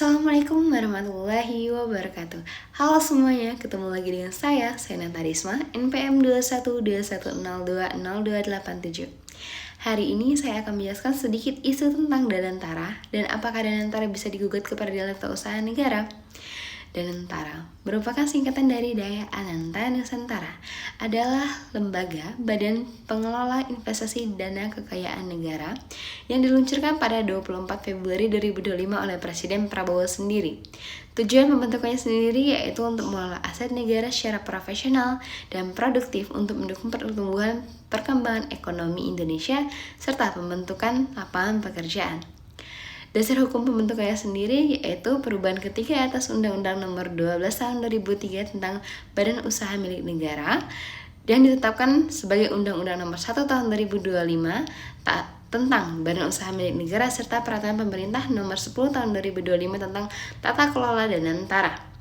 Assalamualaikum warahmatullahi wabarakatuh. Halo semuanya, ketemu lagi dengan saya Nata Risma, NPM 21210202887. Hari ini saya akan menjelaskan sedikit isu tentang Danantara dan apakah Danantara bisa digugat ke Peradilan Tata Usaha Negara. Danantara merupakan singkatan dari Daya Ananta Nusantara, adalah lembaga badan pengelola investasi dana kekayaan negara yang diluncurkan pada 24 Februari 2025 oleh Presiden Prabowo sendiri. Tujuan pembentukannya sendiri yaitu untuk mengelola aset negara secara profesional dan produktif untuk mendukung pertumbuhan perkembangan ekonomi Indonesia serta pembentukan lapangan pekerjaan. Dasar hukum pembentukannya sendiri yaitu perubahan ketiga atas Undang-Undang Nomor 12 Tahun 2003 tentang Badan Usaha Milik Negara dan ditetapkan sebagai Undang-Undang Nomor 1 Tahun 2025 tentang Badan Usaha Milik Negara serta Peraturan Pemerintah Nomor 10 Tahun 2025 tentang Tata Kelola Danantara.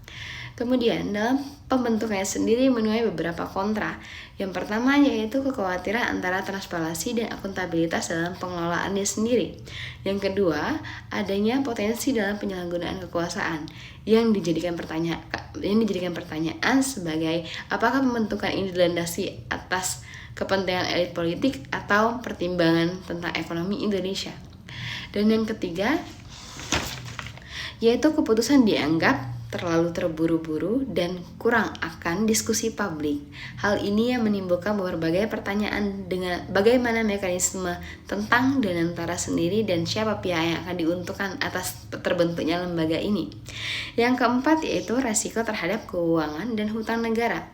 Kemudian dalam pembentukannya sendiri menuai beberapa kontra. Yang pertama yaitu kekhawatiran antara transparansi dan akuntabilitas dalam pengelolaannya sendiri. Yang kedua, adanya potensi dalam penyalahgunaan kekuasaan yang dijadikan pertanyaan sebagai apakah pembentukan ini dilandasi atas kepentingan elit politik atau pertimbangan tentang ekonomi Indonesia. Dan yang ketiga yaitu keputusan dianggap terlalu terburu-buru dan kurang akan diskusi publik. Hal ini yang menimbulkan berbagai pertanyaan dengan bagaimana mekanisme tentang Danantara sendiri dan siapa pihak yang akan diuntungkan atas terbentuknya lembaga ini. Yang keempat yaitu resiko terhadap keuangan dan hutang negara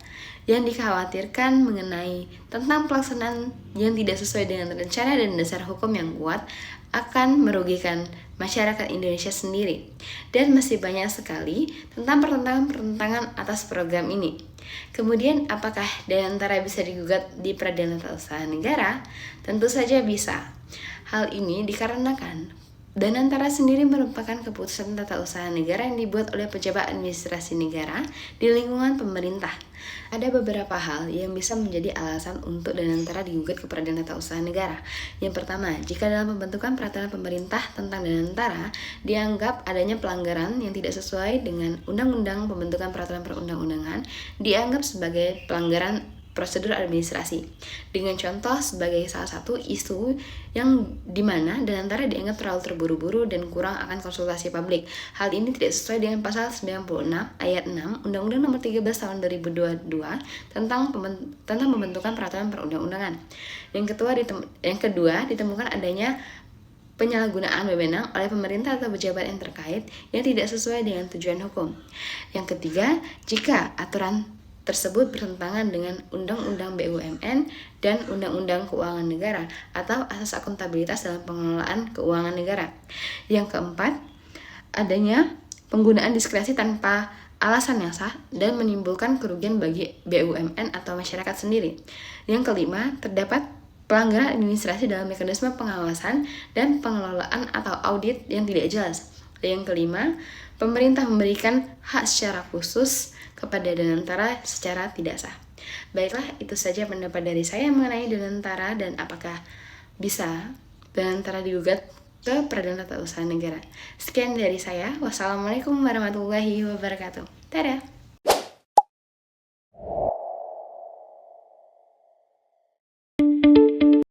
yang dikhawatirkan mengenai tentang pelaksanaan yang tidak sesuai dengan rencana dan dasar hukum yang kuat akan merugikan masyarakat Indonesia sendiri. Dan masih banyak sekali tentang pertentangan atas program ini. Kemudian apakah Danantara bisa digugat di Peradilan Tata Usaha Negara? Tentu saja bisa. Hal ini dikarenakan Danantara sendiri merupakan keputusan tata usaha negara yang dibuat oleh pejabat administrasi negara di lingkungan pemerintah. Ada beberapa hal yang bisa menjadi alasan untuk Danantara digugat ke Peradilan Tata Usaha Negara. Yang pertama, jika dalam pembentukan peraturan pemerintah tentang Danantara dianggap adanya pelanggaran yang tidak sesuai dengan Undang-Undang Pembentukan Peraturan Perundang-undangan, dianggap sebagai pelanggaran prosedur administrasi. Dengan contoh sebagai salah satu isu yang dimana Danantara dianggap terlalu terburu-buru dan kurang akan konsultasi publik. Hal ini tidak sesuai dengan pasal 96 ayat 6 Undang-Undang Nomor 13 Tahun 2022 tentang pembentukan peraturan perundang-undangan. Yang kedua ditemukan adanya penyalahgunaan wewenang oleh pemerintah atau pejabat yang terkait yang tidak sesuai dengan tujuan hukum. Yang ketiga, jika aturan tersebut bertentangan dengan Undang-Undang BUMN dan Undang-Undang Keuangan Negara atau asas akuntabilitas dalam pengelolaan keuangan negara. Yang keempat, adanya penggunaan diskresi tanpa alasan yang sah dan menimbulkan kerugian bagi BUMN atau masyarakat sendiri. Yang kelima, terdapat pelanggaran administrasi dalam mekanisme pengawasan dan pengelolaan atau audit yang tidak jelas. Yang kelima, pemerintah memberikan hak secara khusus kepada Danantara secara tidak sah. Baiklah, itu saja pendapat dari saya mengenai Danantara dan apakah bisa Danantara digugat ke Peradilan Tata Usaha Negara. Sekian dari saya. Wassalamualaikum warahmatullahi wabarakatuh. Dadah.